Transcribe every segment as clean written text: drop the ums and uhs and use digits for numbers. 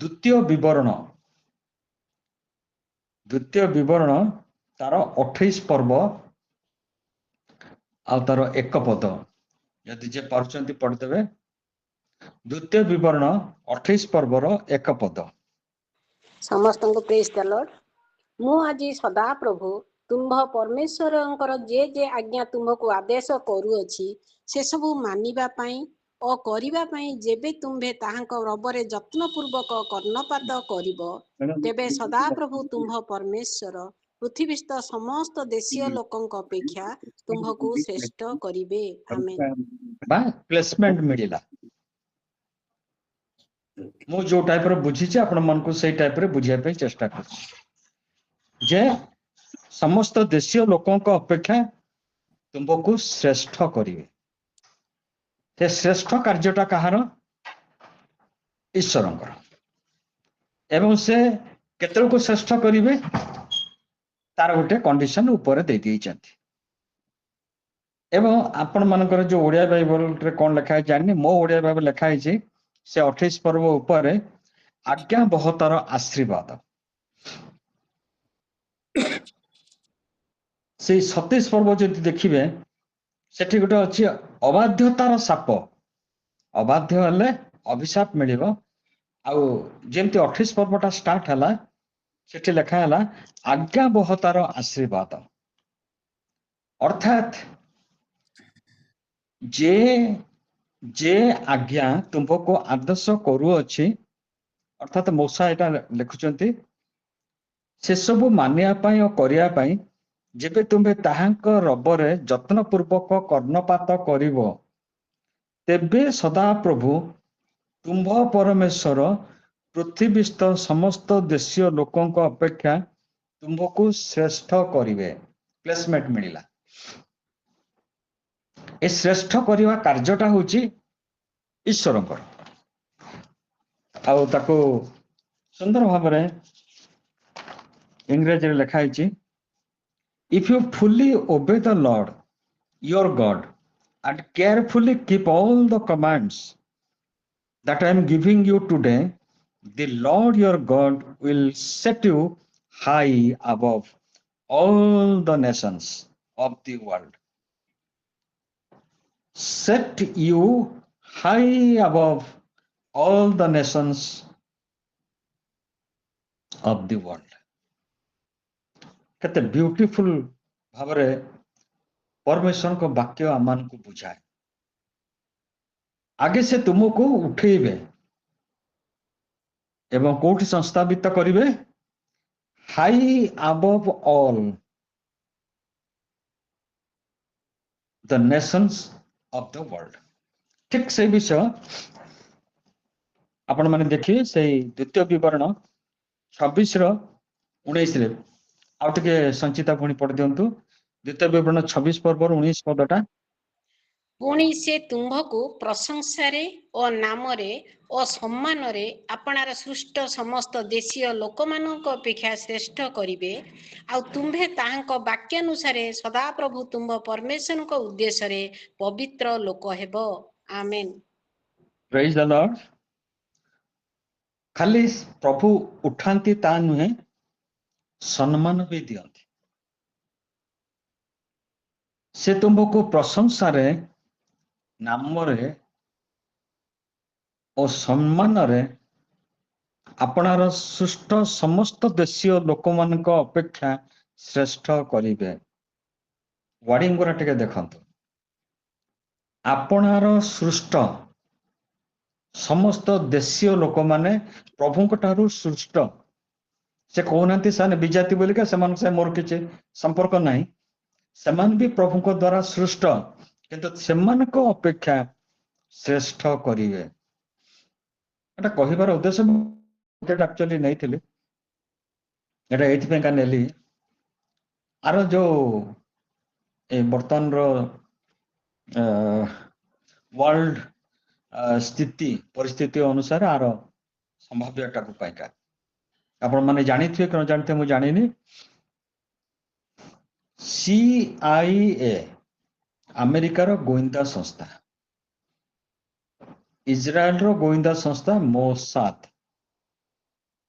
द्वितीय विवरण तार 28 पर्व आ तार एक पद यदि जे पार्चंती पढ़देवे। द्वितीय विवरण 28 पर्वर एक पद। समस्त को प्रेज द लॉर्ड। मु आज सदा प्रभु तुम्भ परमेश्वरंकर जे जे आज्ञा तुम्भको आदेश करूअछि से सब मानिबा पई ओ करिबा पई जेबे तुम्भे ताहांक रबरे यत्न पूर्वक कर्णपात करिवो तेबे सदा प्रभु तुम्भ परमेश्वर पृथ्वीस्थ समस्त देशीय लोकंक अपेक्षा तुम्भको श्रेष्ठ करिवे। आमेन। बा प्लेसमेंट मिलिला मु जो टाइप रो बुझी आपण मन को सही टाइप रे बुझिया पे चेष्टा कर जे समस्त देशीय लोकों को अपेक्षा तुमको श्रेष्ठ करिवे। ते श्रेष्ठ कार्यटा कहार ईश्वरंकर एवं से केतल को श्रेष्ठ करिवे तार गोटे कंडीशन ऊपर दे दी चंती। एवं आपण मानकर जो ओडिया बाइबल रे कोन लिखा है जानि मो ओडिया बाइबल लिखा है से 28 पर्व ऊपर आज्ञा बहुतर आशीर्वाद से 27 पर्व जो देखिए सेठी गोटे अच्छी अबाध्यतार साप अबाध्य हेले अभिशाप मिलिबो आउ जेमती 28 पर्वटा स्टार्ट हला सेठी लिखा हला आज्ञा बहुतर आशीर्वाद अर्थात जे जे आज्ञा तुमको आदेश करू अछि अर्थात मूसा एटा लिखुचंती से सब मानिया पाई और करिया पाई जेबे तुम्हें ताहांक रबरे यत्न पूर्वक कर्णपात करिवो तेबे सदा प्रभु तुम्भ परमेश्वर पृथ्वीस्थ समस्त देशीय लोकों को अपेक्षा तुमको श्रेष्ठ करिवे। प्लेसमेंट मिलिला ए श्रेष्ठ करिवा कार्यटा होची ईश्वरंकर आउ ताको सुंदर भाबरे इंग्रजी रे लिखा है if you fully obey the Lord your God and carefully keep all the commands that I am giving you today, the Lord your God will set you high above all the nations of the world. Set you high above all the nations of the world. केते beautiful Bhavre परमेश्वर को वाक्य आमान को बुझाए आगे से तुमको उठेबे एवं कोठी संस्थापित करिवे high above all the Nations of the world. ठीक से विषय आपण माने देखिए से द्वितीय विवरण 26 रो 19 रे आउ टिके संचिता पुणी पढ़ दियंतु। द्वितीय विवरण 26 पर्व 19 पदटा पुणी से तुम्भको प्रशंसारे ओ नामरे ओ सम्मानरे आपणार सृष्ट समस्त देशीय लोकमानक अपेक्षा श्रेष्ठ करिवे आ तुम्भे ताहांक वाक्यानुसारे सदा प्रभु तुम्भ परमेश्वरक उद्देश्य रे पवित्र लोक हेबो। आमेन। Praise the Lord. खाली प्रभु उठांती ता नुहे सम्मान भी दियंती से तुमको प्रशंसारे नामरे और सम्मान रे आपणार सृष्ट समस्त देशीय लोक मानक अपेक्षा श्रेष्ठ करिवे। वार्डिंग गुरा टिके देखंतु आपणार सृष्ट समस्त देशीय लोक माने प्रभु ठारू सृष्ट से कहना से विजाति बोलिका से मोर किसी संपर्क नहीं सेमान भी प्रभु को द्वारा सृष्ट किंतु सेमान को अपेक्षा श्रेष्ठ करिवे। एटा कहिबार उद्देश्य एक्चुअली नहीं थिले एटा एथि का नेली आरो जो ए बर्तन रो वर्ल्ड स्थिति परिस्थिति अनुसार आर संभाव्यता को पाइका आपण माने जानि थे न जानते मु जानिनी CIA अमेरिका रो गोइंदा संस्था इजराइल रो गोइंदा संस्था मोसाद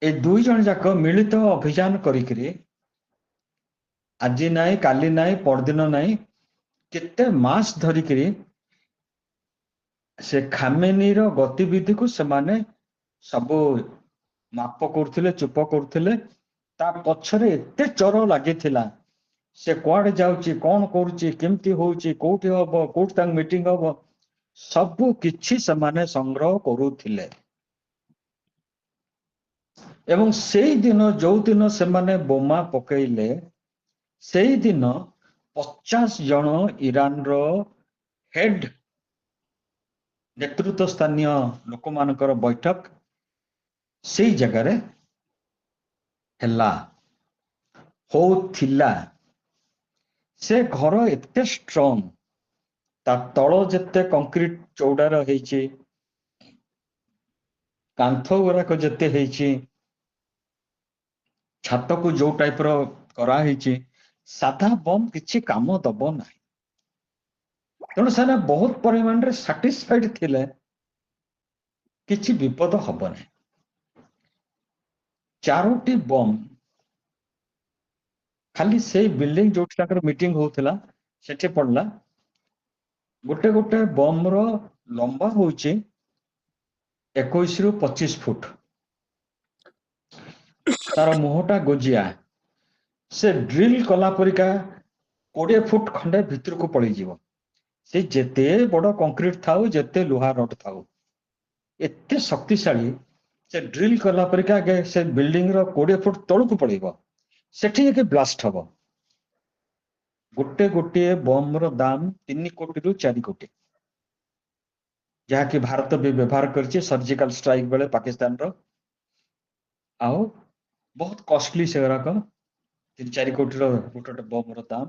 ए दुई जन जाक मिलित अभियान करिकरी आज नाई काली नाई परदिन नाई केते मास धरिकरी से खामेनी रो गतिविधि को सेमाने सबो माप करथिले चुप करथिले ता पछरे एते चोर लागिथिला से कुआडे जाउची कोन करूची केमती होउची कोठी हबो कोठ तांग मीटिंग हबो सबु किछि सेमाने संग्रह करूथिले एवं सेई दिन जो दिन सेमाने बोमा पकेइले सेई दिन 50 जन ईरान रो हेड नेतृत्व स्थानीय लोक मानकर बैठक से जगह होथिला से घर एते स्ट्रांग ता तଳ ଯେତେ कंक्रीट चौडार ହେଇଛି कांथ गुराक ଯେତେ ହେଇଛି छात को जो टाइप रो करा ହେଇଛି साधा बम किछि काम दब नाही तेणु से बहुत परिमाण रे सैटिस्फाइड थिले किछि विपद हब नहीं चारोटी बम खाली से बिल्डिंग जो मीटिंग होता सेठी पड़ला गोटे गोटे बम रो लंबा होची 21 रु 25 फुट तार मुहटा गोजिया से ड्रिल कला परिका 20 फुट खंडे भितर को पड़ी जीवो से जेते बड़ कंक्रीट थाउ जेते लोहा रड थाउ एते शक्तिशाली से ड्रिल कला परिका से बिल्डिंग रो 20 फुट तळ को पड़ीबो सेठी एक ब्लास्ट हबो गोटे गोटे बम रो दाम 3 कोटी रु 4 कोटी जहा कि भारत भी व्यवहार करछि सर्जिकल स्ट्राइक बेले पाकिस्तान रो आओ बहुत कॉस्टली से को 3-4 कोटी रो गोटे बम रो दाम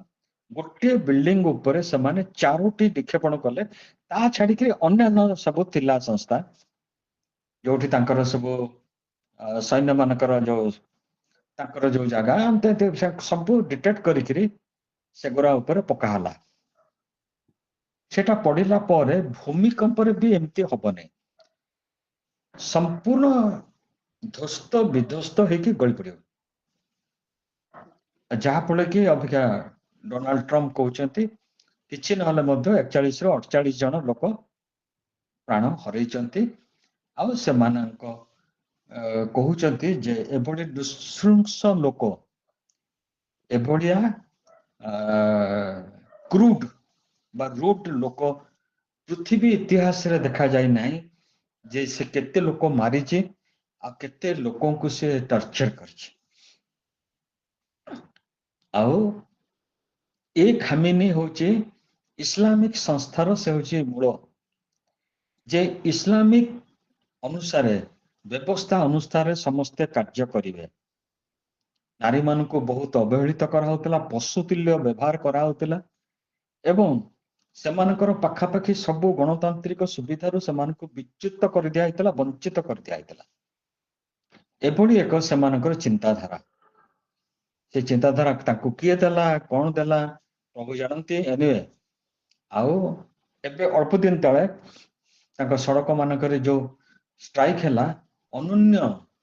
गोटे बिल्डिंग ऊपर से माने चारोटी निक्षेपण कले ता छाडी के अन्य सब थिला संस्था जोठी तांकर सब सैन्य मानकर जो तांकर जो जगह सब डिटेक्ट करिकरी सेगुरा ऊपर पका हला सेटा पड़िला परे भूमिकंप रे भी एमती हबने संपूर्ण ध्वस्त विध्वस्त होगी गली पड़ो जहा फल कि अभिका डोनाल्ड ट्रम्प कहते किसी ना 41 रु 48 जन लोक प्राण हरैचंती आउ से कहते जे एभली नृशंस लोक एभलिया क्रूड बा रूट लोक पृथ्वी इतिहास रे देखा जाय नहीं जे से केते लोक मारिचे आ केते लोकों को से टॉर्चर करछि आउ ए खामिनी होचे इस्लामिक संस्थार से होचे मूल जे इस्लामिक अनुसार व्यवस्था अनुसार समस्ते कार्य करिवे नारी मान को बहुत अवहेलित करा होतला पशुतुल्य व्यवहार करा होतला एवं सेमानकर पाखापाखि सब गणतांत्रिक सुविधारू सेमानक विच्युत कर दिया होतला वंचित कर दिया होतला एभली एक सेमानकर चिंताधारा से चिंताधारा ताकू किए देला कौन देला प्रभु जानती एनिवे आउ एबे अल्प दिन तले तांको सड़क मानकर जो स्ट्राइक हैला अनन्य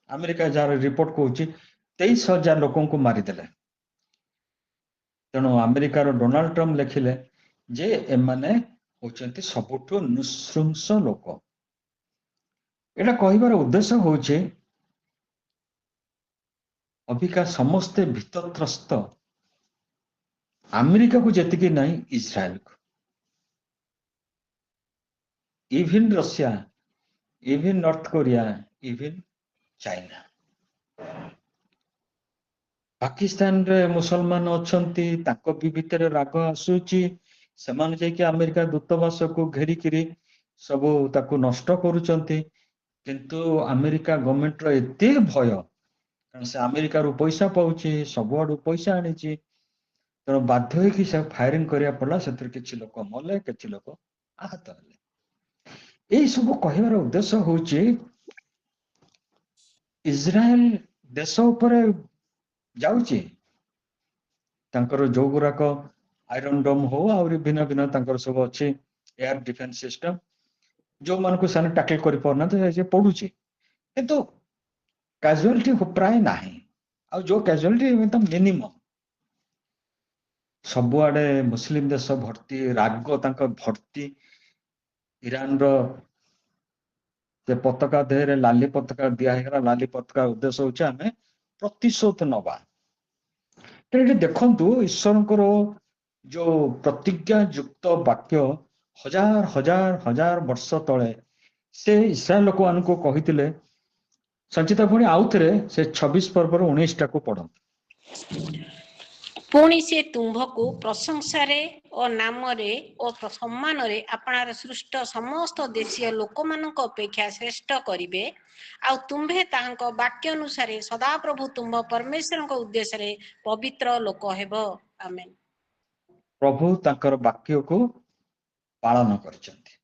अमेरिका जार रिपोर्ट कहूची 23,000 लोकों को मारिदेले तेणु अमेरिकार डोनाल्ड ट्रम्प लिखिले जे एमाने होचंती सबुठु नृशंस लोक एटा कहिबार उद्देश्य होचे अभिका समस्ते भीतत्रस्त अमेरिका को जेतिकी नहीं इस्राएल को even Russia even north Korea even China Pakistan रे मुसलमान अछंती ताको भी भीतर राग आसुची समान जाके अमेरिका दूतावास को घेरी किरी सब ताको नष्ट करूचंती किंतु अमेरिका गवर्नमेंट रो एते भय कारण से अमेरिका रू पैसा पाउची सब आडू पैसा आनीची तेणु बाध्य होगी से फायरिंग करिया पड़ा से किसी लोक मले किसी लोक आहत हेले यही सब कहबार उद्देश्य होची इज्राएल देश उपरे जाउची तांकर जो गुराक आयरन डोम हो आउरी भिन्न भिन्न तांकर सब अच्छी एयर डिफेंस सिस्टम जो मान को साने टैकल करि परना से पडुची किंतु कैजुअलिटी प्राय नाही आ जो कैजुअलिटी एकदम मिनिमम सबुआडे मुस्लिम देश भर्ती राग तांका भर्ती ईरान रो से पताका देहरे लाली पताका दिया है लाली पताका उद्देश्य होचे आमे प्रतिशोध नवा तेरे देखंतु ईश्वरଙ୍କର जो प्रतिज्ञा युक्त वाक्य हजार हजार हजार वर्ष तळे से इस्राएल लोकମାନଙ୍କୁ କହିଥିଲେ संचिता पुणी आउथरे से 26 पर्वर 19 टा को पढो पुणी से तुम्भको प्रशंसारे ओ नामरे ओ सम्मानरे आपणार सृष्ट समस्त देशीय लोकମାନଙ୍କ अपेक्षा श्रेष्ठ करिवे आ तुम्भे ताहांक वाक्य अनुसारे सदा प्रभु तुम्भ परमेश्वरଙ୍କ उद्देश्ୟରେ पवित्र लोक हेबो आमेन प्रभु तांकर वाक्य को पालन करचंती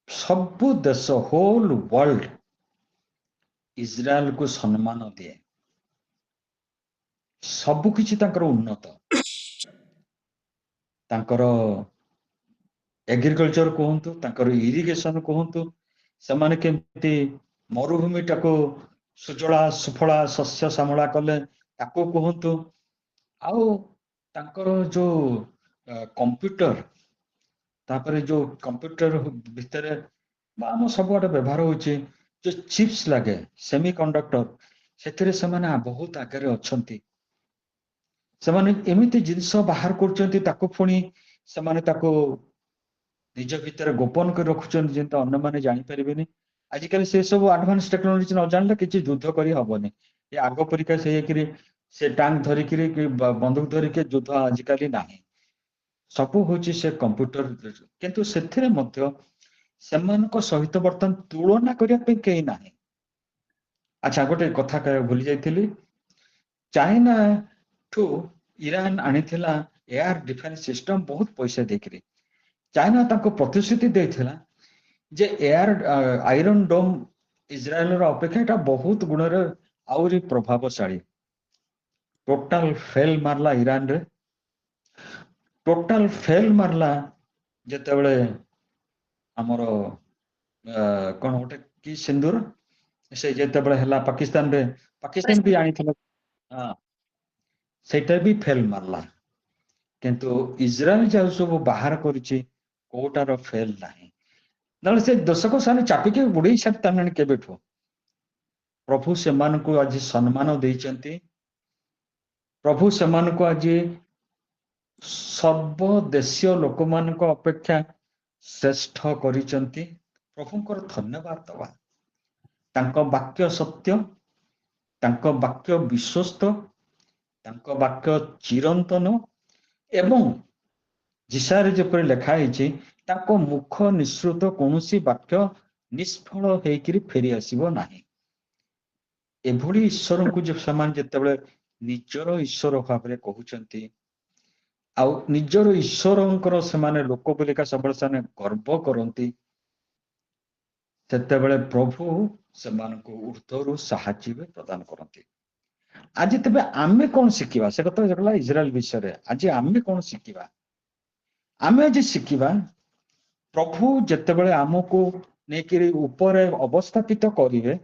सब देश होल वर्ल्ड इस्राएल को सम्मान दिए सब किछि तांकर उन्नत तांकर एग्रीकल्चर कहतु तांकर इरिगेशन कहतु सेमाने केमती मरुभूमि टाको सुजला सुफला शस्य श्यामला कले ताको कहतु आउ तांकर जो कंप्यूटर तापरे जो कंप्यूटर भितर आम सबुआडे व्यवहार होचे जो चिप्स लागे सेमीकंडक्टर सेथिरे सेमाने बहुत आगे अछंती सेमाने एमिति जिंस बाहर करचंती ताको पुणी सेमाने ताको निज भितर गोपन कर रखुचंती जेंत अन्य माने जानि परिबेनी आजिकल से सब एडवांस टेक्नोलॉजी न जानले किछि युद्ध करी हबनी ए आगो परीक्षा से टैंक धरिकिरी कि बंदूक धरिके युद्ध आजिकल नाही सबु होची से कंप्यूटर किंतु सेथिरे मध्य सेमानको सहित बर्तन तुलना करिया पे केही नाही अच्छा गोटे कथा कह भूली जाइथिली चाइना ठू ईरान आनिथिला एयर डिफेंस सिस्टम बहुत पैसा देकरी चाइना ताको प्रतिश्रुति देथिला जे एयर आयरन डोम इस्राएल रो अपेक्षा एटा बहुत गुण रे आउरी प्रभावशाली टोटल फेल मारला ईरान रे टोटल फेल मारला जेते बेले हमरो कोन होटे की सिंदूर से जेते बेले हला पाकिस्तान भी आनिथिला हां सेटा भी फेल मारला किंतु इस्राएल जो सब बाहर करिछि कोटार फेल नाही नले से दशक साने चापिके बुडई छाड़ताने केबेठो प्रभु सेमान को आज सम्मान देइचंती प्रभु सेमान को आज सर्व देशीय लोक मान को अपेक्षा श्रेष्ठ करिचंती प्रभुंकर धन्यवाद दवा तांको वाक्य सत्य तांको वाक्य विश्वस्त तांको वाक्य चिरंतन एवं जिसारे जेपरि लेखा हैछि ताको मुख निश्रुत कोनोसी वाक्य निष्फल हेकिरी फेरी आसीबो नाही एभुली ईश्वर को जे समान जेतेबेले निजर ईश्वर भाबरे कहउचंती आउ निजर ईश्वरंकर समान लोक बोलिका सबले सने गर्व करंती सेतेबेले प्रभु समान को ऊर्ध्वरु साहाय्य प्रदान करंती आज तबे आमे कोन शिखिबा से कथा जगला इस्राएल विषय रे आज आमे कोन शिखिबा आमे आज शिखिबा प्रभु जेतेबेले आमको नेकिरी ऊपर अवस्थापित करिवे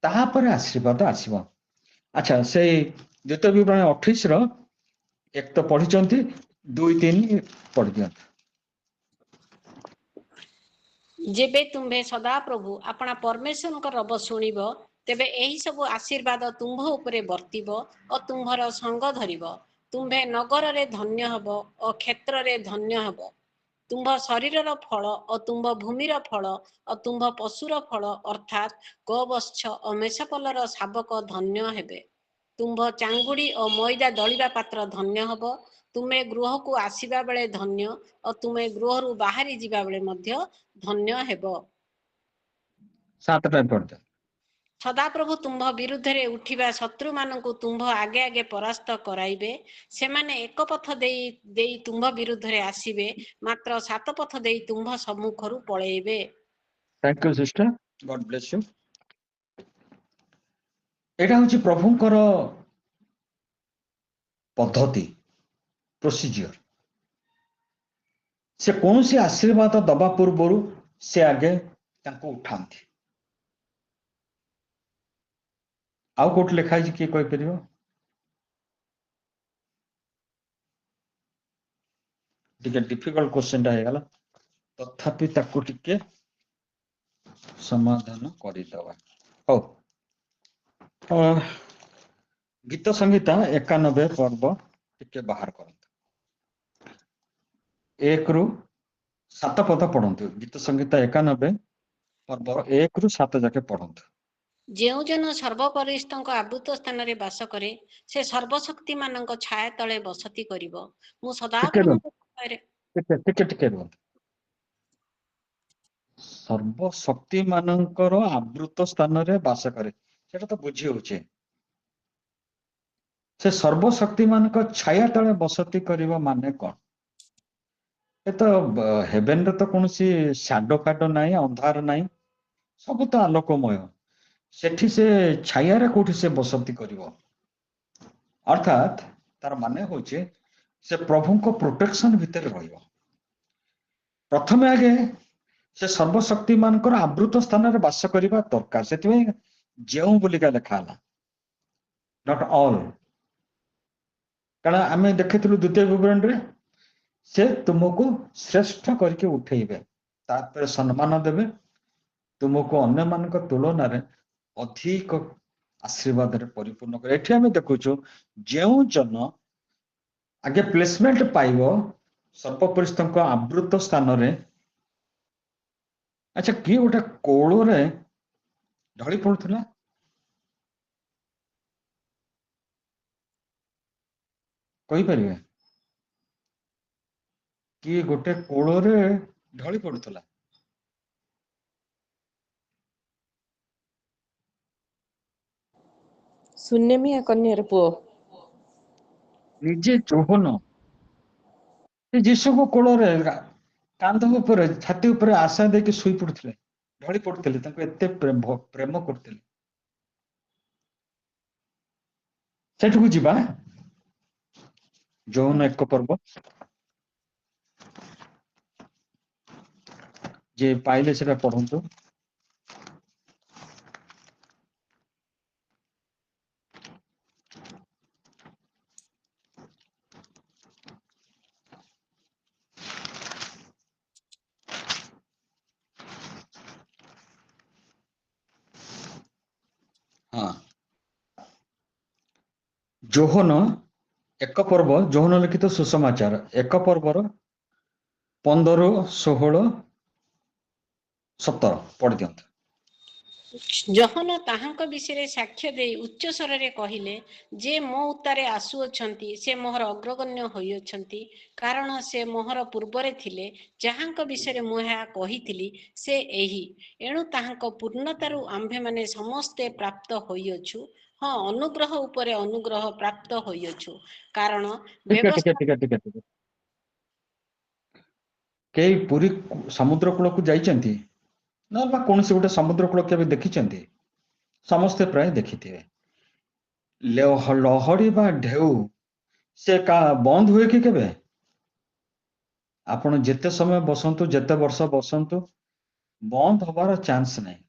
ताहापर आशीर्वाद आसीबो अच्छा से द्वितीय विवरण 28 रो एक तो पढिचंती 2-3 पढि दियंत जेबे तुम्भे सदा प्रभु अपना परमेश्वरଙ୍କର ରବ ଶୁଣିବ ତେବେ ଏହି ସବୁ ଆଶୀର୍ବାଦ ତୁମ୍ଭ ଉପରେ ବର୍ତ୍ତିବ ଓ ତୁମ୍ଭର ସଙ୍ଗ ଧରିବ ତୁମ୍ଭେ ନଗରରେ ଧନ୍ୟ ହେବ ଓ କ୍ଷେତ୍ରରେ ଧନ୍ୟ ହେବ ତୁମ୍ଭ ଶରୀରର ଫଳ ଓ ତୁମ୍ଭ ଭୂମିର ଫଳ ଓ ତୁମ୍ଭ ପଶୁର ଫଳ ଅର୍ଥାତ୍ ଗୋବତ୍ସ ଓ ମେଷପଲର ଶାବକ ଧନ୍ୟ ହେବେ ତୁମ୍ଭ ଚାଙ୍ଗୁଡି ଓ ମଇଦା ଦଳିବା ପାତ୍ର ଧନ୍ୟ ହେବ ତୁମେ ଗୃହକୁ ଆସିବା ବେଳେ ଧନ୍ୟ ଓ ତୁମେ ଗୃହରୁ ବାହାରି ଯିବା ବେଳେ ମଧ୍ୟ ଧନ୍ୟ ହେବ 7 ଟା ପଢିଦ ସଦାପ୍ରଭୁ ତୁମ୍ଭ ବିରୁଦ୍ଧରେ ଉଠିବା ଶତ୍ରୁମାନଙ୍କୁ ତୁମ୍ଭ ଆଗେ ଆଗେ ପରାସ୍ତ କରାଇବେ ସେମାନେ ଏକ ପଥ ଦେଇ ତୁମ୍ଭ ବିରୁଦ୍ଧରେ ଆସିବେ ମାତ୍ର ସାତ ପଥ ଦେଇ ତୁମ୍ଭ ସମ୍ମୁଖରୁ ପଳେଇବେ thank you sister God bless you एटा होची प्रभुंकर पद्धति प्रोसीजर से कौन सी आशीर्वाद दबा पूर्व से आगे तांको उठांती ଆଉ କୋଉଠି ଲେଖା ହେଇଛି କିଏ କହିପାରିବ? ଟିକେ ଡିଫିକଲ୍ଟ କ୍ୱେଶ୍ଚନଟା ହେଇଗଲା, ତଥାପି ତାକୁ ଟିକେ ସମାଧାନ କରିଦବା। ହଉ, ଗୀତ ସଂହିତା 91 ପର୍ବ ଟିକେ ବାହାର କରନ୍ତୁ। 1 ରୁ 7 ପଦ ପଢନ୍ତୁ। ଗୀତ ସଂହିତା 91 ପର୍ବ 1 ରୁ 7 ଯାକେ ପଢନ୍ତୁ। ଯେଉଁ ଜନ ସର୍ବପରିସ୍ତଙ୍କ ଆବୃତ ସ୍ଥାନରେ ବାସ କରେ, ସେ ସର୍ବଶକ୍ତି ମାନଙ୍କ ଛାୟା ତଳେ ବସତି କରିବ। ମୁଁ ଟିକେ ସଦାପ୍ରଭୁଙ୍କ କୃପାରେ ଟିକେ ରୁହନ୍ତୁ। ସର୍ବଶକ୍ତି ମାନଙ୍କର ଆବୃତ ସ୍ଥାନରେ ବାସ କରେ, ସେଟା ତ ବୁଝି ହଉଛି। ସେ ସର୍ବଶକ୍ତି ମାନଙ୍କ ଛାୟା ତଳେ ବସତି କରିବ ମାନେ କଣ? ଏ ତ ହେଭେନରେ ତ କୌଣସି ସାଡୋ ଫାଡୋ ନାହିଁ, ଅନ୍ଧାର ନାହିଁ, ସବୁ ତ ଆଲୋକମୟ। ସେଠି ସେ ଛାୟାରେ କୋଉଠି ସେ ବସତି କରିବ? ଅର୍ଥାତ୍ ତାର ମାନେ ହଉଛି ସେ ପ୍ରଭୁଙ୍କ ପ୍ରୋଟେକ୍ସନ ଭିତରେ ରହିବ। ପ୍ରଥମେ ଆଗେ ସେ ସର୍ବଶକ୍ତି ମାନଙ୍କର ଆବୃତ ସ୍ଥାନରେ ବାସ କରିବା ଦରକାର। ସେଥିପାଇଁ ଯେଉଁ ବୋଲିକା ଲେଖା ହେଲା, ନଟ୍ ଅଲ୍। କାରଣ ଆମେ ଦେଖିଥିଲୁ ଦ୍ୱିତୀୟ ବିବରଣୀରେ ସେ ତୁମକୁ ଶ୍ରେଷ୍ଠ କରିକି ଉଠେଇବେ, ତାପରେ ସମ୍ମାନ ଦେବେ, ତୁମକୁ ଅନ୍ୟମାନଙ୍କ ତୁଳନାରେ ଅଧିକ ଆଶୀର୍ବାଦରେ ପରିପୂର୍ଣ୍ଣ କରିବେ। ଏଠି ଆମେ ଦେଖୁଛୁ ଯେଉଁ ଜନ ଆଗେ ପ୍ଲେସମେଣ୍ଟ ପାଇବ ସର୍ବପରିସ୍ତଙ୍କ ଆବୃତ ସ୍ଥାନରେ। ଆଚ୍ଛା, କିଏ ଗୋଟେ କୋଳରେ ଢଳି ପଡୁଥିଲା? କହିପାରିବେ? କିଏ ଗୋଟେ କୋଳରେ ଢଳି ପଡୁଥିଲା? ସୁନେମିଆ କନ୍ୟାର ପୁଅ ନିଜେ ଯୋହନ ସେ ଯୀଶୁଙ୍କ କୋଳରେ କାନ୍ଧ ଉପରେ, ଛାତି ଉପରେ ଆଶା ଦେଇକି ଶୋଇ ପଡୁଥିଲେ, ଢଳି ପଡୁଥିଲେ, ତାଙ୍କୁ ଏତେ ପ୍ରେମ କରୁଥିଲେ। ସେଠିକୁ ଯିବା। ଯୌନ 1 ପର୍ବ, ଯେ ପାଇଲେ ସେଟା ପଢନ୍ତୁ। ହଁ, ଯୋହନ 1 ପର୍ବ, ଯୋହନ ଲିଖିତ ସୁସମାଚାର 1 ପର୍ବର 15, 16, 17 ପଢି ଦିଅନ୍ତୁ। ଯୋହନ ତାହାଙ୍କ ବିଷୟରେ ସାକ୍ଷ୍ୟ ଦେଇ ଉଚ୍ଚ ସ୍ୱରରେ କହିଲେ, ଯେ ମୋ ଉତ୍ତାରେ ଆସୁଅଛନ୍ତି ସେ ମୋହର ଅଗ୍ରଗଣ୍ୟ ହୋଇଅଛନ୍ତି, କାରଣ ସେ ମୋହର ପୂର୍ବରେ ଥିଲେ। ଯାହାଙ୍କ ବିଷୟରେ ମୁଁ ଏହା କହିଥିଲି ସେ ଏହି। ଏଣୁ ତାହାଙ୍କ ପୂର୍ଣ୍ଣତାରୁ ଆମ୍ଭେମାନେ ସମସ୍ତେ ପ୍ରାପ୍ତ ହୋଇଅଛୁ। ହଁ, ଅନୁଗ୍ରହ ଉପରେ ଅନୁଗ୍ରହ ପ୍ରାପ୍ତ ହୋଇଅଛୁ, କାରଣ ବ୍ୟବସ୍ଥା। କେହି ପୁରୀ ସମୁଦ୍ର କୂଳକୁ ଯାଇଛନ୍ତି? ନହେଲେ ବା କୌଣସି ଗୋଟେ ସମୁଦ୍ର କୂଳ କେବେ ଦେଖିଛନ୍ତି? ସମସ୍ତେ ପ୍ରାୟ ଦେଖିଥିବେ। ଲହଡି ବା ଢେଉ ସେ ବନ୍ଦ ହୁଏ କି କେବେ? ଆପଣ ଯେତେ ସମୟ ବସନ୍ତୁ, ଯେତେ ବର୍ଷ ବସନ୍ତୁ, ବନ୍ଦ ହବାର ଚାନ୍ସ ନାହିଁ।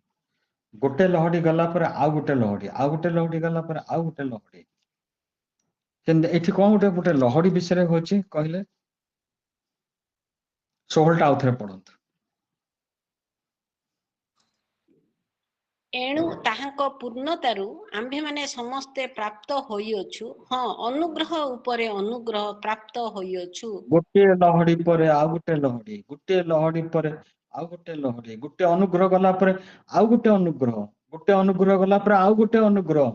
ଗୋଟେ ଲହଡି ଗଲା ପରେ ଆଉ ଗୋଟେ ଲହଡି, ଆଉ ଗୋଟେ ଲହଡି ଗଲା ପରେ ଆଉ ଗୋଟେ ଲହଡି। କିନ୍ତୁ ଏଠି କଣ ଗୋଟେ ଲହଡି ବିଷୟରେ ହଉଛି କହିଲେ? 16ଟା ଆଉଥରେ ପଢନ୍ତୁ। ଏଣୁ ତାହାଙ୍କ ପୂର୍ଣ୍ଣତାରୁ ଆମ୍ଭେମାନେ ସମସ୍ତେ ପ୍ରାପ୍ତ ହୋଇଅଛୁ। ହଁ, ଅନୁଗ୍ରହ ଉପରେ ଅନୁଗ୍ରହ ପ୍ରାପ୍ତ ହୋଇଅଛୁ। ଗୋଟିଏ ଲହଡି ପରେ ଆଉ ଗୋଟେ ଲହଡି, ଗୋଟିଏ ଲହଡି ପରେ ଆଉ ଗୋଟେ ଲହଡି, ଗୋଟେ ଅନୁଗ୍ରହ ଗଲା ପରେ ଆଉ ଗୋଟେ ଅନୁଗ୍ରହ, ଗୋଟେ ଅନୁଗ୍ରହ ଗଲା ପରେ ଆଉ ଗୋଟେ ଅନୁଗ୍ରହ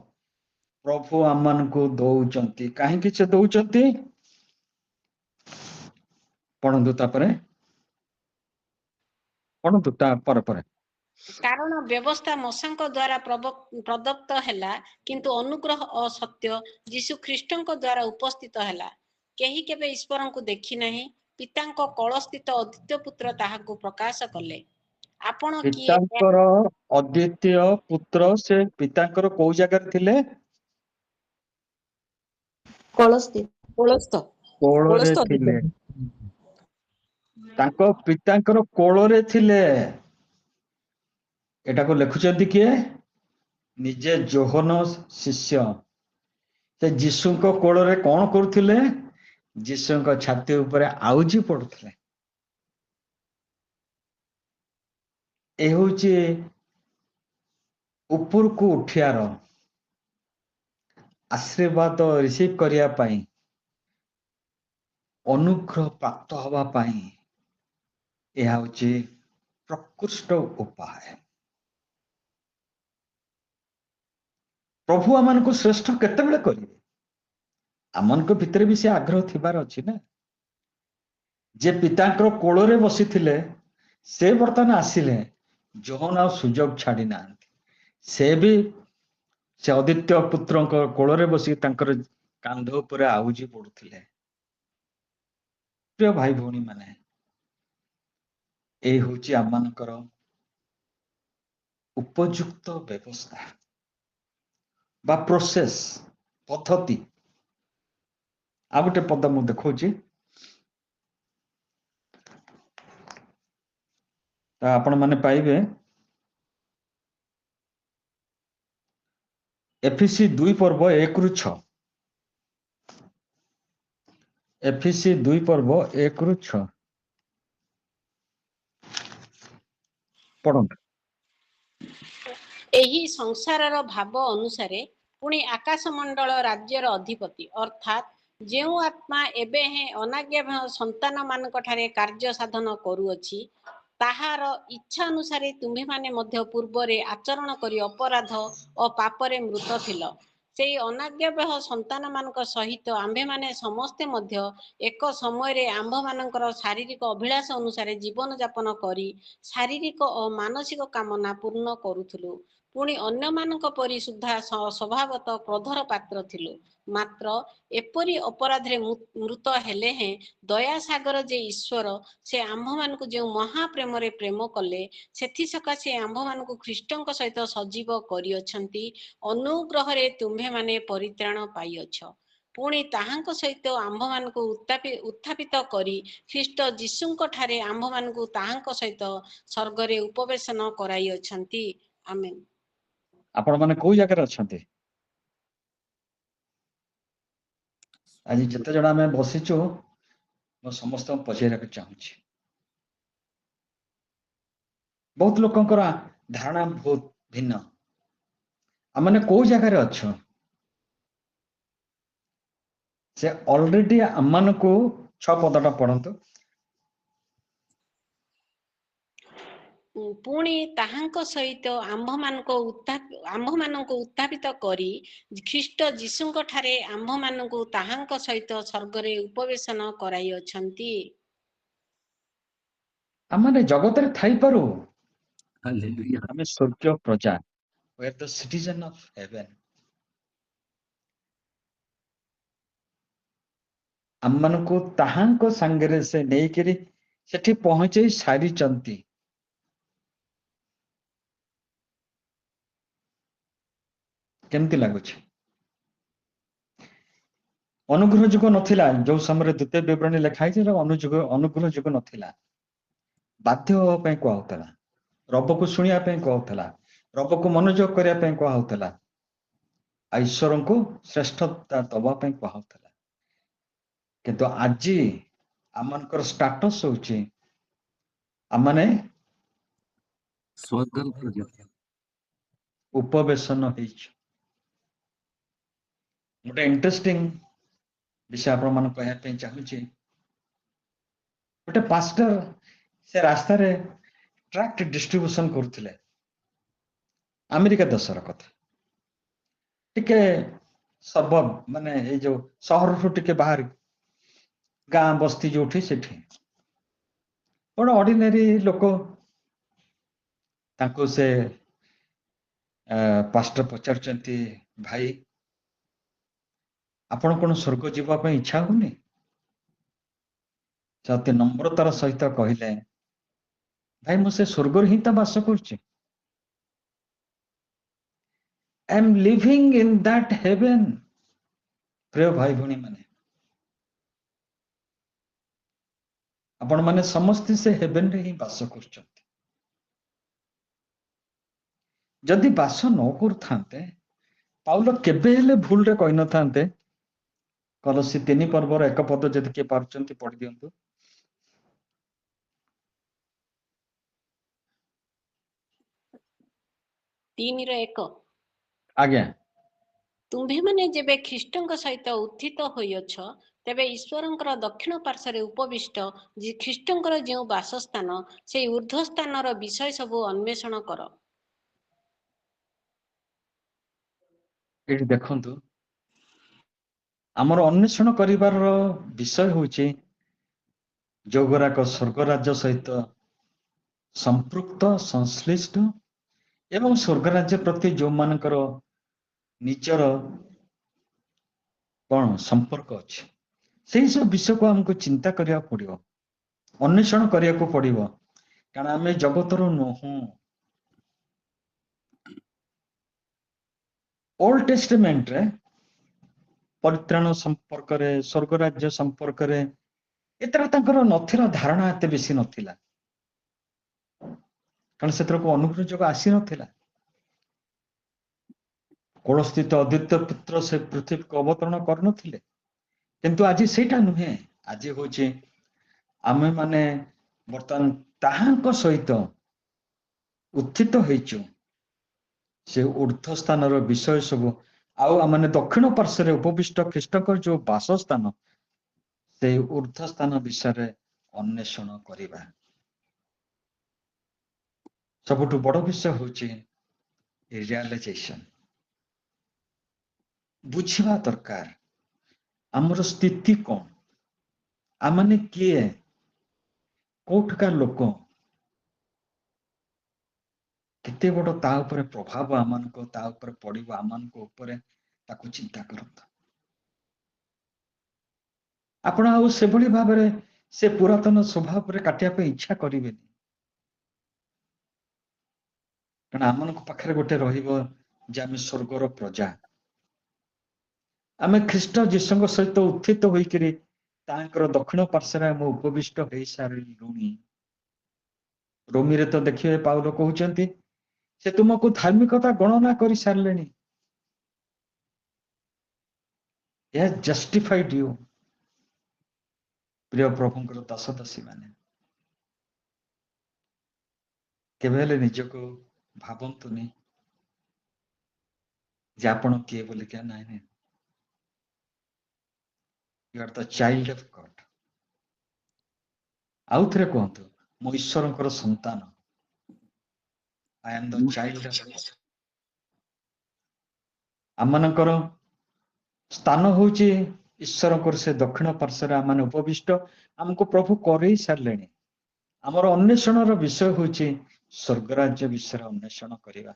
ପ୍ରଭୁ ଆମମାନଙ୍କୁ ଦଉଛନ୍ତି। କାହିଁକି ସେ ଦଉଛନ୍ତି? ପଢନ୍ତୁ, ତାପରେ ପଢନ୍ତୁ, ତା ପରେ। କାରଣ ବ୍ୟବସ୍ଥା ମଶାଙ୍କ ଦ୍ୱାରା ପ୍ରଦତ୍ତ ହେଲା, କିନ୍ତୁ ଅନୁଗ୍ରହ ଓ ସତ୍ୟ ଯୀଶୁ ଖ୍ରୀଷ୍ଟଙ୍କ ଦ୍ୱାରା ଉପସ୍ଥିତ ହେଲା। କେହି କେବେ ଈଶ୍ୱରଙ୍କୁ ଦେଖି ନାହିଁ, ପିତାଙ୍କ କଳସ୍ଥିତ ଅଦ୍ୱିତୀୟ ପୁତ୍ର ତାହାକୁ ପ୍ରକାଶ କଲେ। ଆପଣ କିଏ? ପିତାଙ୍କର ଅଦ୍ୱିତୀୟ ପୁତ୍ର, ସେ ପିତାଙ୍କର କୋଉ ଜାଗାରେ ଥିଲେ? କୋଳରେ ଥିଲେ। ତାଙ୍କ ପିତାଙ୍କର କୋଳରେ ଥିଲେ। ଏଟାକୁ ଲେଖୁଛନ୍ତି କିଏ? ନିଜେ ଯୋହନ ଶିଷ୍ୟ ସେ ଯୀଶୁଙ୍କ କୋଳରେ କଣ କରୁଥିଲେ? ଯୀଶୁଙ୍କ ଛାତି ଉପରେ ଆଉଜି ପଡୁଥିଲେ। ଏ ହଉଛି ଉପରକୁ ଉଠିବାର ଆଶୀର୍ବାଦ ରିସିଭ କରିବା ପାଇଁ, ଅନୁଗ୍ରହ ପ୍ରାପ୍ତ ହବା ପାଇଁ ଏହା ହଉଛି ପ୍ରକୃଷ୍ଟ ଉପାୟ। ପ୍ରଭୁ ଆମମାନଙ୍କୁ ଶ୍ରେଷ୍ଠ କେତେବେଳେ କରିବେ? ଆମମାନଙ୍କ ଭିତରେ ବି ସେ ଆଗ୍ରହ ଥିବାର ଅଛି ନା। ଯେ ପିତାଙ୍କର କୋଳରେ ବସିଥିଲେ ସେ ବର୍ତ୍ତମାନ ଆସିଲେ, ଯୋହନ ଆଉ ସୁଯୋଗ ଛାଡି ନାହାନ୍ତି। ସେ ବି ସେ ଅଦିତ୍ୟ ପୁତ୍ରଙ୍କ କୋଳରେ ବସି ତାଙ୍କର କାନ୍ଧ ଉପରେ ଆଉଜି ପଡୁଥିଲେ। ପ୍ରିୟ ଭାଇ ଭଉଣୀ ମାନେ, এই ହଉଛି ଆମମାନଙ୍କର ଉପଯୁକ୍ତ ବ୍ୟବସ୍ଥା ବା ପ୍ରୋସେସ ପଦ୍ଧତି। ଆଉ ଗୋଟେ ପଦ ମୁଁ ଦେଖଉଛି, ଆପଣ ମାନେ ପାଇବେ ଏଫିସି 2 ପର୍ବ 1 ରୁ 6। ଏଫିସି 2 ପର୍ବ 1 ରୁ 6 ପଢନ୍ତୁ। ଏହି ସଂସାରର ଭାବ ଅନୁସାରେ ପୁଣି ଆକାଶମଣ୍ଡଳ ରାଜ୍ୟର ଅଧିପତି ଅର୍ଥାତ୍ ଯେଉଁ ଆତ୍ମା ଏବେ ହେଁ ଅନାଜ୍ଞା ସନ୍ତାନ ମାନଙ୍କ ଠାରେ କାର୍ଯ୍ୟ ସାଧନ କରୁଅଛି, ତାହାର ଇଚ୍ଛା ଅନୁସାରେ ତୁମ୍ଭେମାନେ ମଧ୍ୟ ପୂର୍ବରେ ଆଚରଣ କରି ଅପରାଧ ଓ ପାପରେ ମୃତ ଥିଲ। ସେଇ ଅନାଜ୍ଞାବହ ସନ୍ତାନ ମାନଙ୍କ ସହିତ ଆମ୍ଭେମାନେ ସମସ୍ତେ ମଧ୍ୟ ଏକ ସମୟରେ ଆମ୍ଭମାନଙ୍କର ଶାରୀରିକ ଅଭିଳାଷ ଅନୁସାରେ ଜୀବନ ଯାପନ କରି ଶାରୀରିକ ଓ ମାନସିକ କାମନା ପୂର୍ଣ୍ଣ କରୁଥିଲୁ। ପୁଣି ଅନ୍ୟମାନଙ୍କ ପରି ସୁଦ୍ଧା ସ୍ୱଭାବତଃ କ୍ରୋଧର ପାତ୍ର ଥିଲୁ। ମାତ୍ର ଏପରି ଅପରାଧରେ ମୃତ ହେଲେ ହେଁ ଦୟାସାଗର ଯେ ଈଶ୍ୱର, ସେ ଆମ୍ଭମାନଙ୍କୁ ଯେଉଁ ମହାପ୍ରେମରେ ପ୍ରେମ କଲେ, ସେଥିସକାଶେ ଆମ୍ଭମାନଙ୍କୁ ଖ୍ରୀଷ୍ଟଙ୍କ ସହିତ ସଜୀବ କରିଅଛନ୍ତି। ଅନୁଗ୍ରହରେ ତୁମ୍ଭେମାନେ ପରିତ୍ରାଣ ପାଇଅଛ। ପୁଣି ତାହାଙ୍କ ସହିତ ଆମ୍ଭମାନଙ୍କୁ ଉତ୍ଥାପିତ କରି ଖ୍ରୀଷ୍ଟ ଯୀଶୁଙ୍କ ଠାରେ ଆମ୍ଭମାନଙ୍କୁ ତାହାଙ୍କ ସହିତ ସ୍ୱର୍ଗରେ ଉପବେଶନ କରାଇଅଛନ୍ତି। ଆମେନ୍। ଆପଣ ମାନେ କୋଉ ଜାଗାରେ ଅଛନ୍ତି? ଆଜି ଯେତେ ଜଣ ଆମେ ବସିଛୁ, ମୁଁ ସମସ୍ତଙ୍କୁ ପଚାରିବାକୁ ଚାହୁଁଛି। ବହୁତ ଲୋକଙ୍କର ଧାରଣା ବହୁତ ଭିନ୍ନ। ଆମମାନେ କୋଉ ଜାଗାରେ ଅଛୁ? ସେ ଅଲରେଡି ଆମମାନଙ୍କୁ 6 ପଦଟା ପଢନ୍ତୁ। ପୁଣି ତାହାଙ୍କ ସହିତ ଆମ୍ଭମାନଙ୍କୁ ଉତ୍ଥାପିତ କରି ଖ୍ରୀଷ୍ଟ ଯୀଶୁଙ୍କ ଠାରେ ଆମ୍ଭମାନଙ୍କୁ ତାହାଙ୍କ ସହିତ ସ୍ୱର୍ଗରେ ଉପବେଶନ କରାଇଅଛନ୍ତି। ଆମମାନେ ଜଗତରେ ଥାଇପାରୁ, Hallelujah. ଆମେ ସ୍ୱର୍ଗୀୟ ପ୍ରଜା, we are the citizen of heaven। ଆମମାନଙ୍କୁ ତାହାଙ୍କ ସାଙ୍ଗରେ ସେ ନେଇକିରି ସେଠି ପହଞ୍ଚେଇ ସାରିଛନ୍ତି। କେମିତି ଲାଗୁଛି? ଅନୁଗ୍ରହ ଯୁଗ ନଥିଲା, ଯୋଉ ସମୟରେ ଦ୍ୱିତୀୟ ବିବରଣୀ ଲେଖା ହେଇଛି, ଅନୁଗ୍ରହ ଯୁଗ ନଥିଲା। ବାଧ୍ୟ ହେବା ପାଇଁ କୁହାହଉଥିଲା, ରବକୁ ଶୁଣିବା ପାଇଁ କୁହାହଉଥିଲା, ରବକୁ ମନୋଯୋଗ କରିବା ପାଇଁ କୁହାହଉଥିଲା, ଈଶ୍ୱରଙ୍କୁ ଶ୍ରେଷ୍ଠତା ଦବା ପାଇଁ କୁହାହଉଥିଲା। କିନ୍ତୁ ଆଜି ଆମମାନଙ୍କର ଷ୍ଟାଟସ ହଉଛି, ଆମମାନେ ଉପବେଶନ ହେଇଛୁ। ଗୋଟେ ଇଣ୍ଟରେଷ୍ଟିଂ ବିଷୟ ଆପଣମାନଙ୍କୁ କହିବା ପାଇଁ ଚାହୁଁଛି। ଗୋଟେ ପାଷ୍ଟର ସେ ରାସ୍ତାରେ ଟ୍ରାକ୍ଟ ଡିଷ୍ଟ୍ରିବ୍ୟୁସନ କରୁଥିଲେ। ଆମେରିକା ଦେଶର କଥା, ଟିକେ ସର୍ବବ ମାନେ ଏଇ ଯୋଉ ସହରଠୁ ଟିକେ ବାହାରି ଗାଁ ବସ୍ତି ଯୋଉଠି ସେଠି ଗୋଟେ ଅର୍ଡିନାରୀ ଲୋକ, ତାଙ୍କୁ ସେ ପାଷ୍ଟର ପଚାରୁଛନ୍ତି, ଭାଇ ଆପଣ କଣ ସ୍ୱର୍ଗ ଯିବା ପାଇଁ ଇଚ୍ଛା ହଉନି? ସେ ଅତି ନମ୍ରତାର ସହିତ କହିଲେ, ଭାଇ ମୁଁ ସେ ସ୍ୱର୍ଗରେ ହିଁ ତ ବାସ କରୁଛି। I am living in that heaven। ପ୍ରିୟ ଭାଇ ଭଉଣୀ ମାନେ, ଆପଣ ମାନେ ସମସ୍ତେ ସେ ହେଭେନରେ ହିଁ ବାସ କରୁଛନ୍ତି। ଯଦି ବାସ ନ କରୁଥାନ୍ତେ ପାଉଲ କେବେ ହେଲେ ଭୁଲରେ କହିନଥାନ୍ତେ। କଲୋସି 3 ପର୍ବର 1 ପଦ ଯଦି କିଏ ପାରୁଛନ୍ତି ପଢି ଦିଅନ୍ତୁ। ତିନିର 1। ଆଜ୍ଞା। ତୁମ୍ଭେମାନେ ଯେବେ ଖ୍ରୀଷ୍ଟଙ୍କ ସହିତ ଉତ୍ଥିତ ହୋଇଅଛ, ତେବେ ଈଶ୍ୱରଙ୍କର ଦକ୍ଷିଣ ପାର୍ଶ୍ୱରେ ଉପବିଷ୍ଟ ଖ୍ରୀଷ୍ଟଙ୍କର ଯେଉଁ ବାସସ୍ଥାନ, ସେହି ଊର୍ଦ୍ଧ୍ୱସ୍ଥାନର ବିଷୟ ସବୁ ଅନ୍ୱେଷଣ କର। ଏଠି ଦେଖନ୍ତୁ, ଆମର ଅନ୍ୱେଷଣ କରିବାର ବିଷୟ ହଉଛି ଯୋଉଗୁରାକ ସ୍ୱର୍ଗ ରାଜ୍ୟ ସହିତ ସମ୍ପୃକ୍ତ, ସଂଶ୍ଳିଷ୍ଟ ଏବଂ ସ୍ୱର୍ଗ ରାଜ୍ୟ ପ୍ରତି ଯୋଉମାନଙ୍କର ନିଜର କଣ ସମ୍ପର୍କ ଅଛି, ସେଇ ସବୁ ବିଷୟକୁ ଆମକୁ ଚିନ୍ତା କରିବାକୁ ପଡିବ, ଅନ୍ୱେଷଣ କରିବାକୁ ପଡିବ, କାରଣ ଆମେ ଜଗତର ନୁହଁ। ଓଲ୍ଡ ଟେଷ୍ଟମେଣ୍ଟରେ ପରିତ୍ରାଣ ସମ୍ପର୍କରେ, ସ୍ୱର୍ଗ ରାଜ୍ୟ ସମ୍ପର୍କରେ ଏତେଟା ତାଙ୍କର ନଥିଲା, ଧାରଣା ଏତେ ବେଶୀ ନଥିଲା, କାରଣ ସେଥିରକୁ ଅନୁଗ୍ରହ ଯୋଗ ଆସିନଥିଲା। କୌଣସ୍ଥିତ ଅଦ୍ୱିତୀୟ ପୁତ୍ର ସେ ପୃଥିବୀକୁ ଅବତରଣ କରିନଥିଲେ। କିନ୍ତୁ ଆଜି ସେଇଟା ନୁହେଁ, ଆଜି ହଉଛି ଆମେ ମାନେ ବର୍ତ୍ତମାନ ତାହାଙ୍କ ସହିତ ଉତ୍ଥିତ ହେଇଛୁ। ସେ ଊର୍ଦ୍ଧ୍ୱ ସ୍ଥାନର ବିଷୟ ସବୁ, ଆଉ ଆମମାନେ ଦକ୍ଷିଣ ପାର୍ଶ୍ୱରେ ଉପବିଷ୍ଟ ଖ୍ରୀଷ୍ଟଙ୍କର ଯୋଉ ବାସସ୍ଥାନ, ସେଇ ଊର୍ଦ୍ଧ୍ୱ ସ୍ଥାନ ବିଷୟରେ ଅନ୍ୱେଷଣ କରିବା। ସବୁଠୁ ବଡ ବିଷୟ ହଉଛି ରିଆଲାଇଜେସନ। ବୁଝିବା ଦରକାର ଆମର ସ୍ଥିତି କଣ, ଆମମାନେ କିଏ, କୋଉଠିକାର ଲୋକ, କେତେ ବଡ ତା ଉପରେ ପ୍ରଭାବ ଆମମାନଙ୍କ ତା ଉପରେ ପଡିବ, ଆମମାନଙ୍କ ଉପରେ, ତାକୁ ଚିନ୍ତା କରନ୍ତୁ। ଆପଣ ଆଉ ସେଭଳି ଭାବରେ ସେ ପୁରାତନ ସ୍ୱଭାବରେ କାଟିବା ପାଇଁ ଇଚ୍ଛା କରିବେନି, କାରଣ ଆମମାନଙ୍କ ପାଖରେ ଗୋଟେ ରହିବ ଯେ ଆମେ ସ୍ୱର୍ଗର ପ୍ରଜା, ଆମେ ଖ୍ରୀଷ୍ଟ ଯୀଶୁଙ୍କ ସହିତ ଉତ୍ଥିତ ହୋଇକରି ତାଙ୍କର ଦକ୍ଷିଣ ପାର୍ଶ୍ୱରେ ଆମେ ଉପବିଷ୍ଟ ହେଇସାରିଲୁଣି। ରୋମୀରେ ତ ଦେଖିବେ ପାଉଲ କହୁଛନ୍ତି ସେ ତୁମକୁ ଧାର୍ମିକତା ଗଣନା କରି ସାରିଲେଣି। ଏହା ଜଷ୍ଟିଫାଇଡ ୟୁ। ପ୍ରିୟ ପ୍ରଭୁଙ୍କର ଦାସ ଦାସୀ ମାନେ, କେବେ ହେଲେ ନିଜକୁ ଭାବନ୍ତୁନି ଯେ ଆପଣ କିଏ ବୋଲିକା। ନାଇଁ ନାଇଁ, you are the child of God. ଆଉ ଥରେ କୁହନ୍ତୁ, ମୁଁ ଈଶ୍ୱରଙ୍କର ସନ୍ତାନ। I am the child of God. ଆମମାନଙ୍କର ସ୍ଥାନ ହଉଛି ଈଶ୍ୱରଙ୍କର ସେ ଦକ୍ଷିଣ ପାର୍ଶ୍ୱରେ ଆମମାନେ ଉପବିଷ୍ଟ, ଆମକୁ ପ୍ରଭୁ କରେଇ ସାରିଲେଣି। ଆମର ଅନ୍ୱେଷଣର ବିଷୟ ହଉଛି ସ୍ୱର୍ଗରାଜ୍ୟ ବିଷୟରେ ଅନ୍ୱେଷଣ କରିବା।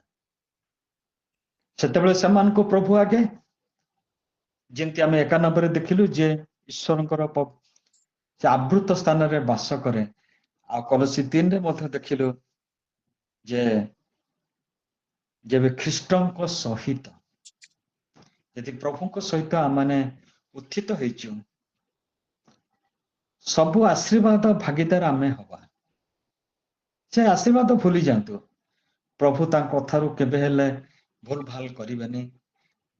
ସେତେବେଳେ ସେମାନଙ୍କୁ ପ୍ରଭୁ ଆଗେ, ଯେମିତି ଆମେ 91ରେ ଦେଖିଲୁ ଯେ ଈଶ୍ୱରଙ୍କର ସେ ଆବୃତ ସ୍ଥାନରେ ବାସ କରେ, ଆଉ କଲୋସି 3ରେ ମଧ୍ୟ ଦେଖିଲୁ ଯେ ଯେବେ ଖ୍ରୀଷ୍ଟଙ୍କ ସହିତ, ଯଦି ପ୍ରଭୁଙ୍କ ସହିତ ଆମମାନେ ଉତ୍ଥିତ ହେଇଛୁ, ସବୁ ଆଶୀର୍ବାଦ ଭାଗିଦାର ଆମେ ହବା। ସେ ଆଶୀର୍ବାଦ ଭୁଲି ଯାଆନ୍ତୁ, ପ୍ରଭୁ ତାଙ୍କ କଥାରୁ କେବେ ହେଲେ ଭୁଲ ଭାଲ କରିବେନି।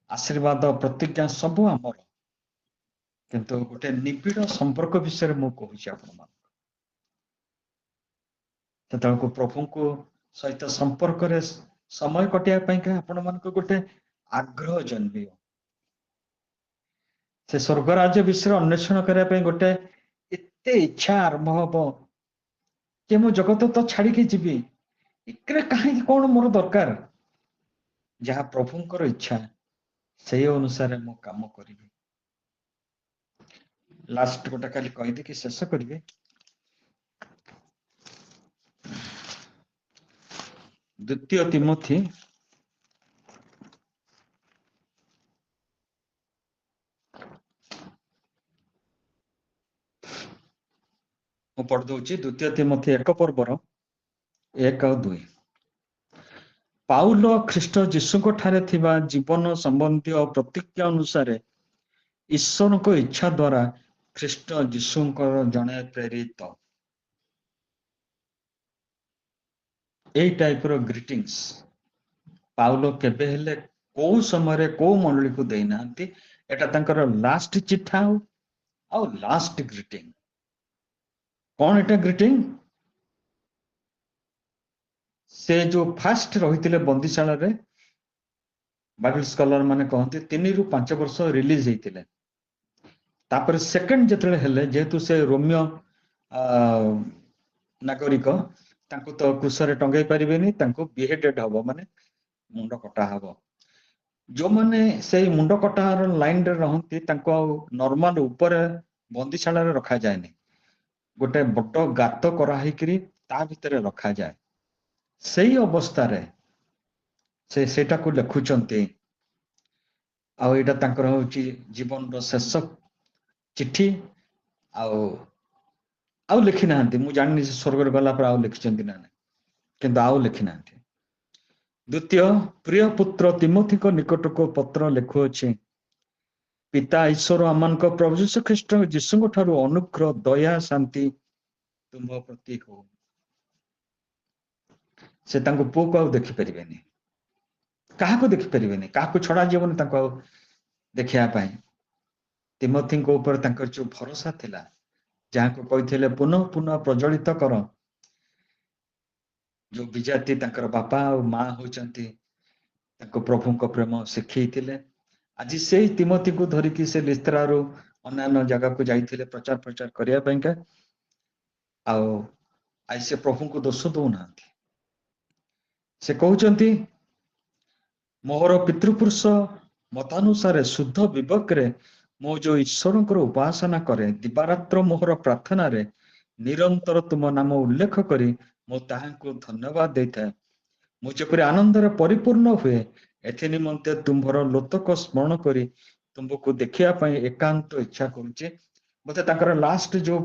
ଆଶୀର୍ବାଦ ପ୍ରତିଜ୍ଞା ସବୁ ଆମର, କିନ୍ତୁ ଗୋଟେ ନିବିଡ଼ ସମ୍ପର୍କ ବିଷୟରେ ମୁଁ କହୁଛି ଆପଣମାନଙ୍କୁ। ସେତେବେଳକୁ ପ୍ରଭୁଙ୍କୁ ସହିତ ସମ୍ପର୍କରେ ସମୟ କଟିବା ପାଇଁକା ଆପଣମାନଙ୍କୁ ଗୋଟେ ଆଗ୍ରହ ଜନ୍ମିବ। ସେ ସ୍ୱର୍ଗ ରାଜ୍ୟ ବିଷୟରେ ଅନ୍ୱେଷଣ କରିବା ପାଇଁ ଗୋଟେ ଏତେ ଇଚ୍ଛା ଆରମ୍ଭ ହବ ଯେ ମୁଁ ଜଗତ ତ ଛାଡିକି ଯିବି, ଏକରେ କାହିଁକି କଣ ମୋର ଦରକାର, ଯାହା ପ୍ରଭୁଙ୍କର ଇଚ୍ଛା ସେଇ ଅନୁସାରେ ମୁଁ କାମ କରିବି। ଲାଷ୍ଟ ଗୋଟେ ଖାଲି କହିଦେଇକି ଶେଷ କରିବି। ଦ୍ୱିତୀୟ ତିମୋଥୀ ମୁଁ ପଢିଦଉଛି, ଦ୍ୱିତୀୟ ତିମୋଥୀ 1 ପର୍ବର 1 ଆଉ 2। ପାଉଲ ଖ୍ରୀଷ୍ଟ ଯୀଶୁଙ୍କ ଠାରେ ଥିବା ଜୀବନ ସମ୍ବନ୍ଧୀୟ ପ୍ରତିଜ୍ଞା ଅନୁସାରେ ଈଶ୍ୱରଙ୍କ ଇଚ୍ଛା ଦ୍ୱାରା ଖ୍ରୀଷ୍ଟ ଯୀଶୁଙ୍କର ଜଣେ ପ୍ରେରିତ। ଏଇ ଟାଇପର ଗ୍ରିଟିଂସ ପାଉଲ କେବେ ହେଲେ କୋଉ ସମୟରେ କୋଉ ମଣ୍ଡଳୀକୁ ଦେଇନାହାନ୍ତି। ଏଟା ତାଙ୍କର ଲାଷ୍ଟ ଚିଠା ଆଉ ଲାଷ୍ଟ ଗ୍ରିଟିଂ। କଣ ଏଟା ଗ୍ରିଟିଂ? ସେ ଯୋଉ ଫାଷ୍ଟ ରହିଥିଲେ ବନ୍ଦିଶାଳାରେ, ବାଇବେଲ ସ୍କଲାର ମାନେ କହନ୍ତି 3 ରୁ 5 ବର୍ଷ ରିଲିଜ ହେଇଥିଲେ। ତାପରେ ସେକେଣ୍ଡ ଯେତେବେଳେ ହେଲେ, ଯେହେତୁ ସେ ରୋମିଓ ନାଗରିକ, ତାଙ୍କୁ ତ କ୍ରୁଶରେ ଟଙ୍ଗେଇ ପାରିବେନି, ତାଙ୍କୁ ବିହେଡେଡ ହବ, ମାନେ ମୁଣ୍ଡ କଟା ହବ। ଯୋଉମାନେ ସେଇ ମୁଣ୍ଡ କଟାର ଲାଇନରେ ରହନ୍ତି ତାଙ୍କୁ ଆଉ ନର୍ମାଲ ଉପରେ ବନ୍ଦିଶାଳାରେ ରଖାଯାଏନି, ଗୋଟେ ବଡ ଗାତ କରାହେଇକିରି ତା ଭିତରେ ରଖାଯାଏ। ସେଇ ଅବସ୍ଥାରେ ସେ ସେଇଟାକୁ ଲେଖୁଛନ୍ତି। ଆଉ ଏଇଟା ତାଙ୍କର ହଉଛି ଜୀବନର ଶେଷ ଚିଠି। ଆଉ ଲେଖି ନାହାନ୍ତି, ମୁଁ ଜାଣିନି ସେ ସ୍ୱର୍ଗରେ ଗଲା ପରେ ଆଉ ଲେଖିଛନ୍ତି ନା ନାହିଁ, କିନ୍ତୁ ଆଉ ଲେଖି ନାହାନ୍ତି। ଦ୍ୱିତୀୟ, ପ୍ରିୟ ପୁତ୍ର ତିମୋଥୀଙ୍କ ନିକଟକୁ ପତ୍ର ଲେଖୁଅଛି, ପିତା ଈଶ୍ୱର ଆମମାନଙ୍କ ପ୍ରଭୁ ଯୀଶୁ ଖ୍ରୀଷ୍ଟ ଯୀଶୁଙ୍କ ଠାରୁ ଅନୁଗ୍ରହ ଦୟା ଶାନ୍ତି ତୁମ୍ଭ ପ୍ରତି ହଉ। ସେ ତାଙ୍କ ପୁଅକୁ ଆଉ ଦେଖିପାରିବେନି, କାହାକୁ ଦେଖିପାରିବେନି, କାହାକୁ ଛଡା ଯିବନି ତାଙ୍କୁ ଆଉ ଦେଖିବା ପାଇଁ। ତିମୋଥୀଙ୍କ ଉପରେ ତାଙ୍କର ଯୋଉ ଭରସା ଥିଲା, ଯାହାକୁ କହିଥିଲେ ପୁନଃ ପୁନଃ ପ୍ରଜ୍ୱଳିତ କର, ଯୋଉ ବିଜାତି ତାଙ୍କର ବାପା ଆଉ ମା ହଉଛନ୍ତି ତାଙ୍କ ପ୍ରଭୁଙ୍କ ପ୍ରେମ ଶିଖେଇଥିଲେ। ଆଜି ସେଇ ତିମୋଥୀକୁ ଧରିକି ସେ ଲିସ୍ତ୍ରାରୁ ଅନ୍ୟାନ୍ୟ ଜାଗାକୁ ଯାଇଥିଲେ ପ୍ରଚାର କରିବା ପାଇଁକା। ଆଉ ଆଜି ସେ ପ୍ରଭୁଙ୍କୁ ଦୋଷ ଦଉନାହାନ୍ତି। ସେ କହୁଛନ୍ତି, ମୋର ପିତୃପୁରୁଷ ମତାନୁସାରେ ଶୁଦ୍ଧ ବିବେକରେ ମୁଁ ଯୋଉ ଈଶ୍ୱରଙ୍କର ଉପାସନା କରେ, ଦିବାରାତ୍ର ମୋହର ପ୍ରାର୍ଥନାରେ ନିରନ୍ତର ତୁମ ନାମ ଉଲ୍ଲେଖ କରି ମୁଁ ତାହାଙ୍କୁ ଧନ୍ୟବାଦ ଦେଇଥାଏ। ମୁଁ ଯେପରି ଆନନ୍ଦରେ ପରିପୂର୍ଣ୍ଣ ହୁଏ, ଏଥି ନିମନ୍ତେ ତୁମ୍ଭର ଲୋତକ ସ୍ମରଣ କରି ତୁମକୁ ଦେଖିବା ପାଇଁ ଏକାନ୍ତ ଇଚ୍ଛା କରୁଛି। ବୋଧେ ତାଙ୍କର ଲାଷ୍ଟ ଯୋଉ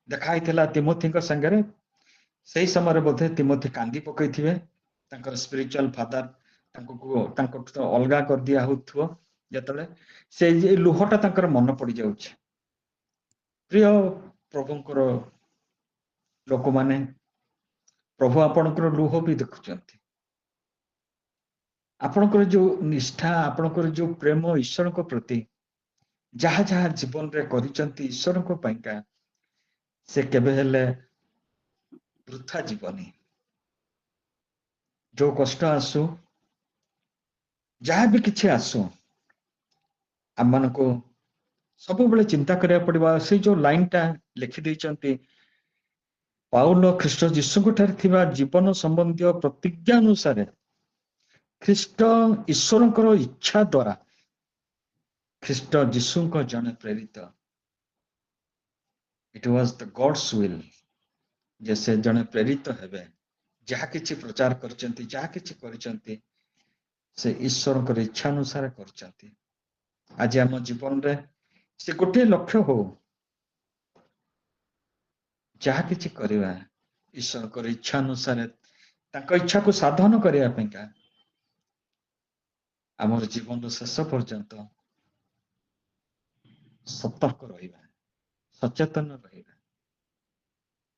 ଦେଖା ହେଇଥିଲା ତିମୋଥୀଙ୍କ ସାଙ୍ଗରେ, ସେଇ ସମୟରେ ବୋଧେ ତିମୋଥୀ କାନ୍ଦି ପକେଇଥିବେ। ତାଙ୍କର ସ୍ପିରିଚୁଆଲ ଫାଦର ତାଙ୍କଠୁ ତ ଅଲଗା କରିଦିଆ ହଉଥିବ, ଯେତେବେଳେ ସେଇ ଲୁହଟା ତାଙ୍କର ମନେ ପଡିଯାଉଛି। ପ୍ରିୟ ପ୍ରଭୁଙ୍କର ଲୋକମାନେ, ପ୍ରଭୁ ଆପଣଙ୍କର ଲୁହ ବି ଦେଖୁଛନ୍ତି। ଆପଣଙ୍କର ଯୋଉ ନିଷ୍ଠା, ଆପଣଙ୍କର ଯୋଉ ପ୍ରେମ ଈଶ୍ୱରଙ୍କ ପ୍ରତି, ଯାହା ଯାହା ଜୀବନରେ କରିଛନ୍ତି ଈଶ୍ୱରଙ୍କ ପାଇଁକା, ସେ କେବେ ହେଲେ ବୃଥା ଯିବନି। ଯୋଉ କଷ୍ଟ ଆସୁ, ଯାହା ବି କିଛି ଆସୁ, ଆମମାନଙ୍କୁ ସବୁବେଳେ ଚିନ୍ତା କରିବାକୁ ପଡିବ। ସେଇ ଯୋଉ ଲାଇନଟା ଲେଖିଦେଇଛନ୍ତି, ପାଉଲ ଖ୍ରୀଷ୍ଟ ଯୀଶୁଙ୍କ ଠାରେ ଥିବା ଜୀବନ ସମ୍ବନ୍ଧୀୟ ପ୍ରତିଜ୍ଞା ଅନୁସାରେ ଖ୍ରୀଷ୍ଟ ଈଶ୍ୱରଙ୍କର ଇଚ୍ଛା ଦ୍ୱାରା ଖ୍ରୀଷ୍ଟ ଯୀଶୁଙ୍କ ଜଣେ ପ୍ରେରିତ। ଇଟ୍ ୱାଜ ଦ ଗଡ୍ସ ୱିଲ୍ ଯେ ସେ ଜଣେ ପ୍ରେରିତ ହେବେ। ଯାହା କିଛି ପ୍ରଚାର କରିଛନ୍ତି, ଯାହା କିଛି କରିଛନ୍ତି, ସେ ଈଶ୍ୱରଙ୍କର ଇଚ୍ଛା ଅନୁସାରେ କରିଛନ୍ତି। ଆଜି ଆମ ଜୀବନରେ ସେ ଗୋଟିଏ ଲକ୍ଷ୍ୟ ହଉ, ଯାହା କିଛି କରିବା ଈଶ୍ୱରଙ୍କର ଇଚ୍ଛା ଅନୁସାରେ, ତାଙ୍କ ଇଚ୍ଛାକୁ ସାଧନ କରିବା ପାଇଁକା ଆମର ଜୀବନର ଶେଷ ପର୍ଯ୍ୟନ୍ତ ସତର୍କ ରହିବା, ସଚେତନ ରହିବା,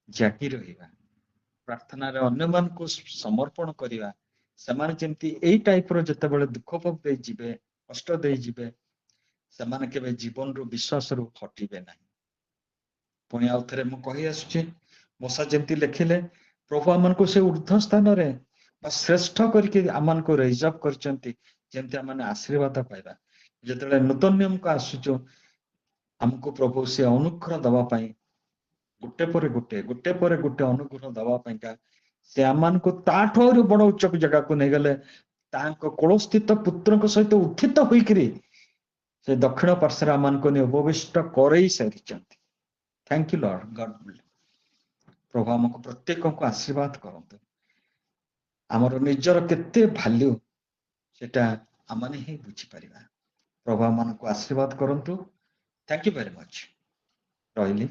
ଜାଗି ରହିବା, ପ୍ରାର୍ଥନାରେ ଅନ୍ୟମାନଙ୍କୁ ସମର୍ପଣ କରିବା। ସେମାନେ ଯେମିତି ଏଇ ଟାଇପର ଯେତେବେଳେ ଦୁଃଖ ଭୋଗ ଦେଇ ଯିବେ, କଷ୍ଟ ଦେଇ ଯିବେ, ସେମାନେ କେବେ ଜୀବନରୁ ବିଶ୍ୱାସରୁ ହଟିବେ ନାହିଁ। ପୁଣି ଆଉ ଥରେ ମୁଁ କହି ଆସୁଛି, ମୋଶା ଯେମିତି ଲେଖିଲେ, ପ୍ରଭୁ ଆମମାନଙ୍କୁ ସେ ଉର୍ଦ୍ଧ୍ୱ ସ୍ଥାନରେ ବା ଶ୍ରେଷ୍ଠ କରିକି ଆମମାନଙ୍କୁ ରିଜର୍ଭ କରିଛନ୍ତି, ଯେମିତି ଆମେ ଆଶୀର୍ବାଦ ପାଇବା। ଯେତେବେଳେ ନୂତନ ନିୟମକୁ ଆସୁଛୁ, ଆମକୁ ପ୍ରଭୁ ସେ ଅନୁଗ୍ରହ ଦବା ପାଇଁ ଗୋଟେ ପରେ ଗୋଟେ ଅନୁଗ୍ରହ ଦବା ପାଇଁକା ସେ ଆମମାନଙ୍କୁ ତାଠୁ ଆହୁରି ବଡ ଉଚ୍ଚ ଜାଗାକୁ ନେଇଗଲେ। ତାଙ୍କ କୋଳସ୍ଥିତ ପୁତ୍ରଙ୍କ ସହିତ ଉତ୍ଥିତ ହୋଇକିରି ସେ ଦକ୍ଷିଣ ପାର୍ଶ୍ୱରେ ଆମମାନଙ୍କୁ ଉପବିଷ୍ଟ କରେଇ ସାରିଛନ୍ତି। ଥ୍ୟାଙ୍କ ୟୁ ଲର୍ଡ, ଗଡ ପ୍ରଭୁ ଆମକୁ ପ୍ରତ୍ୟେକଙ୍କୁ ଆଶୀର୍ବାଦ କରନ୍ତୁ। ଆମର ନିଜର କେତେ ଭାଲ୍ୟୁ ସେଟା ଆମେ ହିଁ ବୁଝିପାରିବା। ପ୍ରଭୁ ଆମମାନଙ୍କୁ ଆଶୀର୍ବାଦ କରନ୍ତୁ। Thank you very much. ରହିଲି।